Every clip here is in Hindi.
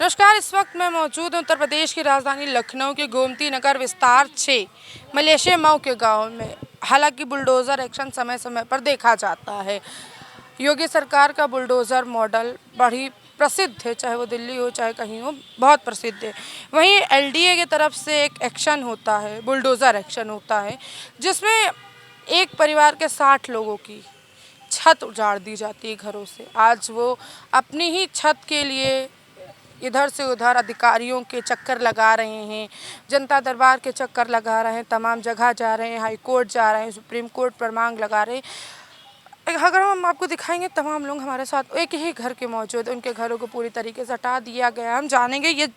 नमस्कार। इस वक्त मैं मौजूद हूँ उत्तर प्रदेश की राजधानी लखनऊ के गोमती नगर विस्तार 6 मलेशिया मऊ के गांव में। हालांकि बुलडोज़र एक्शन समय समय पर देखा जाता है। योगी सरकार का बुलडोज़र मॉडल बड़ी प्रसिद्ध है, चाहे वो दिल्ली हो चाहे कहीं हो, बहुत प्रसिद्ध है। वहीं एलडीए की तरफ से एक एक्शन होता है, बुलडोज़र एक्शन होता है, जिसमें एक परिवार के 60 लोगों की छत उजाड़ दी जाती है घरों से। आज वो अपनी ही छत के लिए इधर से उधर अधिकारियों के चक्कर लगा रहे हैं, जनता दरबार के चक्कर लगा रहे हैं, तमाम जगह जा रहे हैं, हाई कोर्ट जा रहे हैं, सुप्रीम कोर्ट पर मांग लगा रहे हैं। अगर हम आपको दिखाएंगे, तमाम लोग हमारे साथ एक ही घर के मौजूद, उनके घरों को पूरी तरीके से हटा दिया गया। हम जानेंगे ये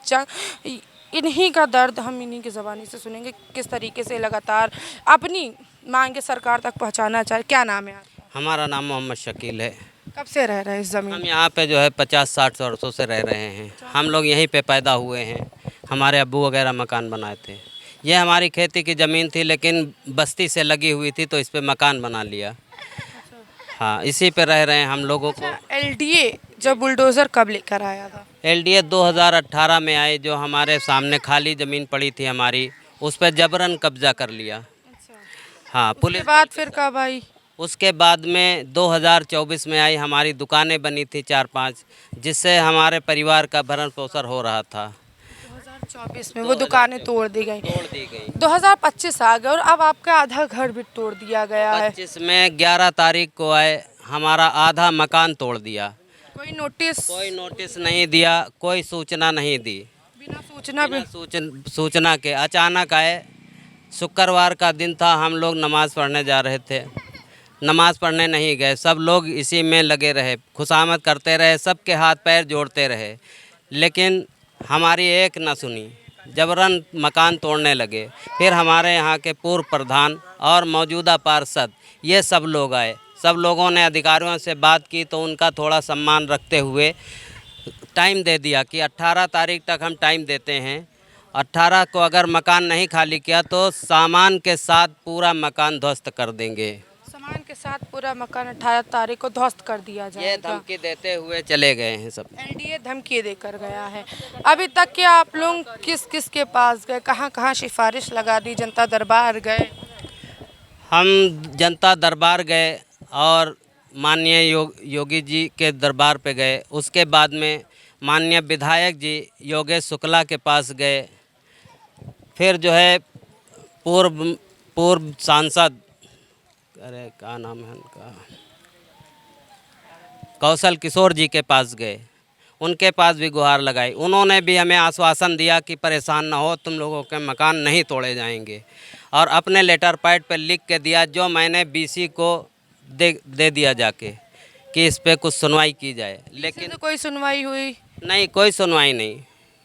इन्हीं का दर्द, हम इन्हीं की ज़बानी से सुनेंगे किस तरीके से लगातार अपनी मांगे सरकार तक पहुँचाना चाहे। क्या नाम है आपका? हमारा नाम मोहम्मद शकील है। कब से रह रहे हैं इस ज़मीन? हम यहाँ पे जो है 50-60 वर्षों से रह रहे हैं। हम लोग यहीं पे पैदा हुए हैं। हमारे अब्बू वगैरह मकान बनाए थे। ये हमारी खेती की ज़मीन थी, लेकिन बस्ती से लगी हुई थी, तो इस पे मकान बना लिया। हाँ, इसी पे रह रहे हैं हम लोगों को। एलडीए जब बुलडोज़र कब लेकर आया था? एलडीए 2018 में आए, जो हमारे सामने खाली ज़मीन पड़ी थी हमारी, उस पर जबरन कब्जा कर लिया। हाँ, पुलिस। उसके बाद फिर कब आई? उसके बाद में 2024 में आई। हमारी दुकानें बनी थी 4-5, जिससे हमारे परिवार का भरण पोषण हो रहा था। 2024 में वो दुकानें तोड़ दी गई। 2025 आ गया और अब आपका आधा घर भी तोड़ दिया गया है। 25 में 11 तारीख को आए, हमारा आधा मकान तोड़ दिया। कोई नोटिस? कोई नोटिस नहीं दिया, कोई सूचना नहीं दी। बिना सूचना के अचानक आए। शुक्रवार का दिन था, हम लोग नमाज़ पढ़ने जा रहे थे। नमाज़ पढ़ने नहीं गए, सब लोग इसी में लगे रहे, खुशामद करते रहे, सबके हाथ पैर जोड़ते रहे, लेकिन हमारी एक न सुनी। जबरन मकान तोड़ने लगे। फिर हमारे यहाँ के पूर्व प्रधान और मौजूदा पार्षद, ये सब लोग आए। सब लोगों ने अधिकारियों से बात की, तो उनका थोड़ा सम्मान रखते हुए टाइम दे दिया कि 18 तारीख तक हम टाइम देते हैं। 18 को अगर मकान नहीं खाली किया तो सामान के साथ पूरा मकान ध्वस्त कर देंगे। सामान के साथ पूरा मकान 18 तारीख को ध्वस्त कर दिया जाएगा। ये धमकी देते हुए चले गए हैं सब। एलडीए धमकी देकर गया है। अभी तक के आप लोग किस किस के पास गए, कहाँ कहाँ सिफारिश लगा दी, जनता दरबार गए? हम जनता दरबार गए और माननीय योगी जी के दरबार पे गए। उसके बाद में माननीय विधायक जी योगेश शुक्ला के पास गए। फिर जो है पूर्व सांसद, अरे क्या नाम है उनका, कौशल किशोर जी के पास गए। उनके पास भी गुहार लगाई। उन्होंने भी हमें आश्वासन दिया कि परेशान ना हो, तुम लोगों के मकान नहीं तोड़े जाएंगे, और अपने लेटर पैड पर लिख के दिया, जो मैंने बीसी को दे दिया जाके कि इस पे कुछ सुनवाई की जाए। लेकिन तो कोई सुनवाई हुई नहीं, कोई सुनवाई नहीं।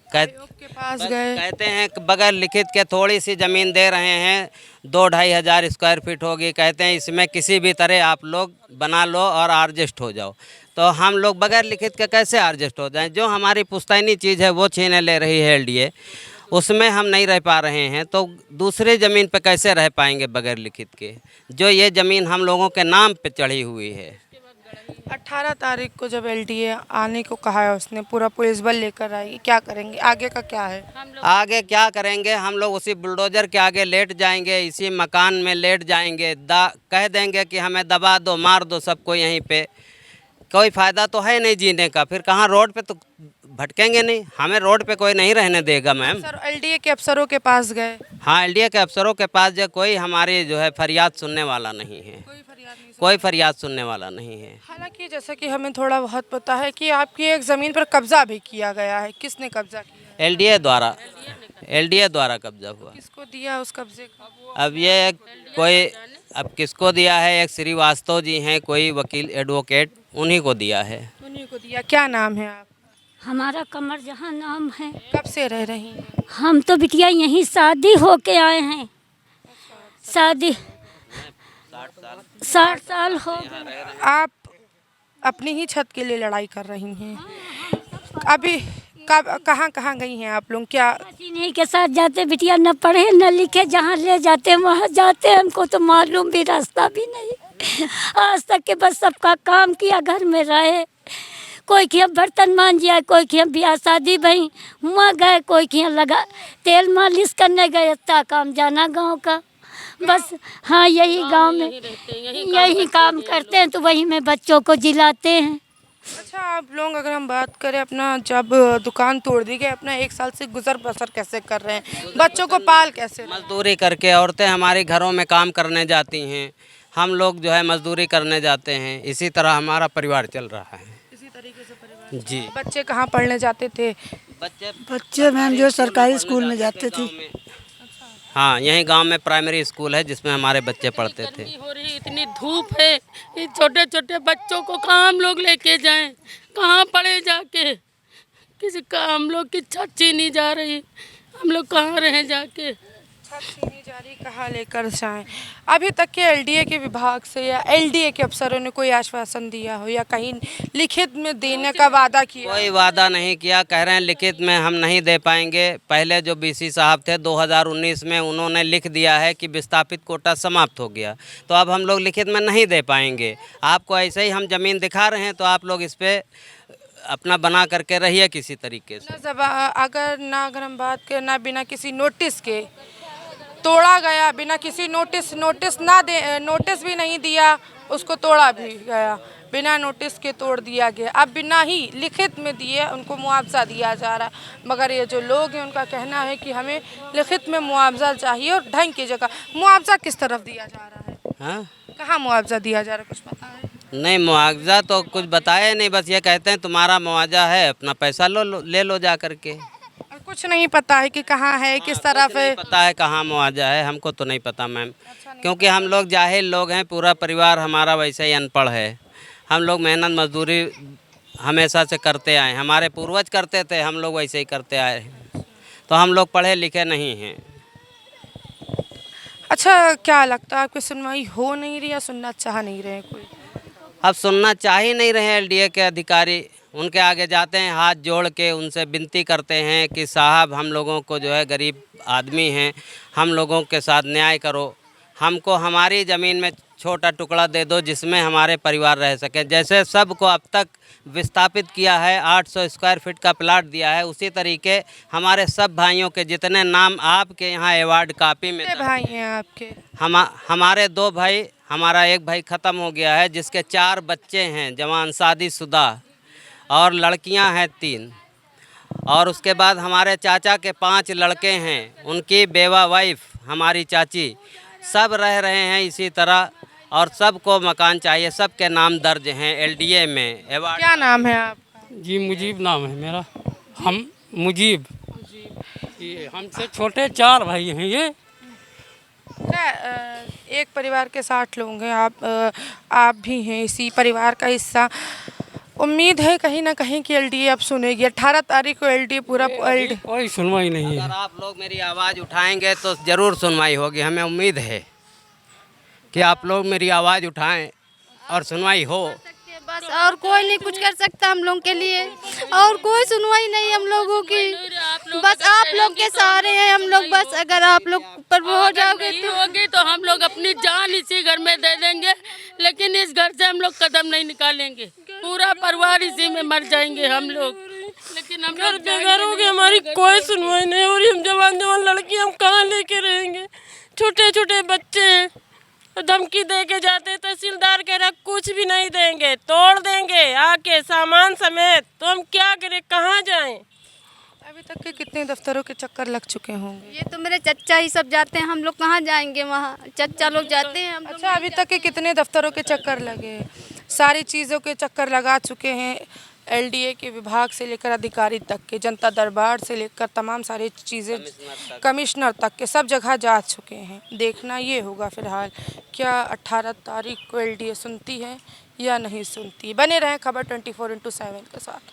के पास गए, कहते हैं कि बगैर लिखित के थोड़ी सी ज़मीन दे रहे हैं, 2-2.5 हज़ार स्क्वायर फीट होगी। कहते हैं इसमें किसी भी तरह आप लोग बना लो और एडजस्ट हो जाओ। तो हम लोग बगैर लिखित के कैसे एडजस्ट हो जाएं? जो हमारी पुश्तैनी चीज़ है वो छीने ले रही है एलडीए, उसमें हम नहीं रह पा रहे हैं, तो दूसरे ज़मीन पे कैसे रह पाएंगे बगैर लिखित के? जो ये ज़मीन हम लोगों के नाम पे चढ़ी हुई है। 18 तारीख को जब एलडीए आने को कहा है, उसने पूरा पुलिस बल लेकर आई, क्या करेंगे? आगे का क्या है? आगे क्या करेंगे? हम लोग उसी बुलडोज़र के आगे लेट जाएंगे, इसी मकान में लेट जाएंगे। कह देंगे कि हमें दबा दो, मार दो सबको यहीं पे। कोई फ़ायदा तो है नहीं जीने का। फिर कहाँ? रोड पे तो भटकेंगे नहीं, हमें रोड पे कोई नहीं रहने देगा मैम। सर, एलडीए के अफसरों के पास गए? हाँ, एलडीए के अफसरों के पास जो कोई हमारी जो है फरियाद सुनने वाला नहीं है। कोई फरियाद सुनने वाला नहीं है। हालांकि जैसा कि हमें थोड़ा बहुत पता है कि आपकी एक ज़मीन पर कब्जा भी किया गया है। किसने कब्जा किया? एलडीए द्वारा कब्जा हुआ। किसको दिया उस कब्जे को? अब ये कोई, अब किसको दिया है? एक श्रीवास्तव जी हैं, कोई वकील एडवोकेट, उन्हीं को दिया है। उन्हीं को दिया। क्या नाम है आप? हमारा कमर जहाँ नाम है। कब से रह रही हैं? हम तो बिटिया यहीं शादी होके आए हैं। शादी 60 साल हो गए। आप अपनी ही छत के लिए लड़ाई कर रही हैं। अभी कहाँ कहाँ गई हैं आप लोग? क्या इन्हीं के साथ जाते बिटिया, न पढ़े न लिखे, जहाँ ले जाते हैं वहाँ जाते हैं। हमको तो मालूम भी रास्ता भी नहीं। आज तक के बस सबका काम किया, घर में रहे, कोई के यहाँ बर्तन मान जाए, कोई के यहाँ ब्याह शादी भई हुआ गए, कोई के यहाँ लगा तेल मालिश करने गए, इतना काम जाना गांव का बस। हाँ यही गांव में यही काम करते हैं, तो वही में बच्चों को जिलाते हैं। अच्छा, आप लोग अगर हम बात करें अपना, जब दुकान तोड़ दी गई, अपना 1 साल से गुजर बसर कैसे कर रहे हैं, बच्चों को पाल कैसे रहे हैं? मजदूरी करके औरतें हमारे घरों में काम करने जाती हैं, हम लोग जो है मजदूरी करने जाते हैं, इसी तरह हमारा परिवार चल रहा है। इसी तरीके से परिवार। जी। बच्चे कहाँ पढ़ने जाते थे? बच्चे मैम जो सरकारी स्कूल में जाते थे। हाँ, यहीं गांव में प्राइमरी स्कूल है जिसमें हमारे बच्चे पढ़ते थे। हो रही इतनी धूप है, ये छोटे छोटे बच्चों को कहाँ हम लोग लेके जाएं, कहाँ पढ़े जाके, किसी का हम लोग की छत छीनी जा रही, हम लोग कहाँ रहे जाके, छत छीनी जा रही, कहाँ लेकर जाएं? अभी तक के एलडीए के विभाग से या एलडीए के अफसरों ने कोई आश्वासन दिया हो या कहीं लिखित में देने का वादा किया? कोई वादा नहीं किया, कह रहे हैं लिखित में हम नहीं दे पाएंगे। पहले जो बीसी साहब थे 2019 में उन्होंने लिख दिया है कि विस्थापित कोटा समाप्त हो गया, तो अब हम लोग लिखित में नहीं दे पाएंगे। आपको ऐसे ही हम ज़मीन दिखा रहे हैं, तो आप लोग इस पर अपना बना करके रहिए किसी तरीके से। अगर हम बात करें ना, बिना किसी नोटिस के तोड़ा गया, बिना किसी नोटिस भी नहीं दिया, उसको तोड़ा भी गया, बिना नोटिस के तोड़ दिया गया। अब बिना ही लिखित में दिए उनको मुआवजा दिया जा रहा है, मगर ये जो लोग हैं उनका कहना है कि हमें लिखित में मुआवजा चाहिए और ढंग की जगह। मुआवजा किस तरफ दिया जा रहा है? हाँ, कहाँ मुआवजा दिया जा रहा है, कुछ पता है? नहीं, मुआवजा तो कुछ बताया नहीं, बस ये कहते हैं तुम्हारा मुआवजा है, अपना पैसा ले लो जा करके। और कुछ नहीं पता है कि कहाँ है, किस तरफ है? पता है कहाँ मुआवजा है, हमको तो नहीं पता मैम, क्योंकि हम लोग जाहिल लोग हैं, पूरा परिवार हमारा वैसे ही अनपढ़ है। हम लोग मेहनत मजदूरी हमेशा से करते आए, हमारे पूर्वज करते थे, हम लोग वैसे ही करते आए हैं, तो हम लोग पढ़े लिखे नहीं हैं। अच्छा, क्या लगता है आपकी सुनवाई हो नहीं रही या सुनना चाह नहीं रहे कोई? अब सुनना चाह ही नहीं रहे एलडीए के अधिकारी, उनके आगे जाते हैं, हाथ जोड़ के उनसे विनती करते हैं कि साहब हम लोगों को जो है गरीब आदमी हैं, हम लोगों के साथ न्याय करो, हमको हमारी ज़मीन में छोटा टुकड़ा दे दो जिसमें हमारे परिवार रह सके। जैसे सबको अब तक विस्थापित किया है, 800 स्क्वायर फीट का प्लाट दिया है, उसी तरीके हमारे सब भाइयों के जितने नाम आपके यहाँ अवार्ड कापी में कितने भाई हैं आपके? हमारे 2 भाई, हमारा एक भाई ख़त्म हो गया है जिसके 4 बच्चे हैं जवान शादीशुदा, और लड़कियां हैं 3, और उसके बाद हमारे चाचा के 5 लड़के हैं, उनकी बेवा वाइफ हमारी चाची, सब रह रहे हैं इसी तरह, और सबको मकान चाहिए, सबके नाम दर्ज हैं एलडीए में। क्या नाम है आपका? जी मुजीब नाम है मेरा। हम मुजीब, ये हमसे छोटे 4 भाई हैं ये। एक परिवार के 60 लोग हैं, आप भी हैं इसी परिवार का हिस्सा। उम्मीद है कहीं ना कहीं कि एलडीए अब सुनेगी। 18 तारीख को एलडीए पूरा कोई सुनवाई नहीं है। अगर आप लोग मेरी आवाज़ उठाएंगे तो ज़रूर सुनवाई होगी, हमें उम्मीद है कि आप लोग मेरी आवाज़ उठाएं और सुनवाई हो। बस और कोई नहीं कुछ कर सकता हम लोग के लिए, और कोई सुनवाई नहीं हम लोगों की, बस आप लोग के सहारे हैं हम लोग। बस अगर आप लोग पर हो जाओगे तो हम लोग अपनी जान इसी घर में दे देंगे, लेकिन इस घर से हम लोग कदम नहीं निकालेंगे, पूरा परिवार इसी में मर जाएंगे हम लोग। लेकिन हम लोग बेघरों की हमारी कोई सुनवाई नहीं हो रही। हम जवान लड़की हम कहाँ लेके रहेंगे, छोटे छोटे बच्चे हैं, धमकी दे के जाते तहसीलदार कह रहा कुछ भी नहीं देंगे, तोड़ देंगे आके सामान समेत, तो हम क्या करें, कहाँ जाएं? अभी तक के कितने दफ्तरों के चक्कर लग चुके होंगे? ये तो मेरे चच्चा ही सब जाते हैं, हम लोग कहाँ जाएंगे, वहाँ चच्चा लोग जाते हैं। हम अच्छा, अभी तक के कितने दफ्तरों के चक्कर लगे? सारी चीज़ों के चक्कर लगा चुके हैं, एलडीए के विभाग से लेकर अधिकारी तक के, जनता दरबार से लेकर तमाम सारी चीज़ें, कमिश्नर तक के, सब जगह जा चुके हैं। देखना ये होगा फिलहाल क्या 18 तारीख को एलडीए सुनती है या नहीं सुनती। बने रहें खबर 24/7 के साथ।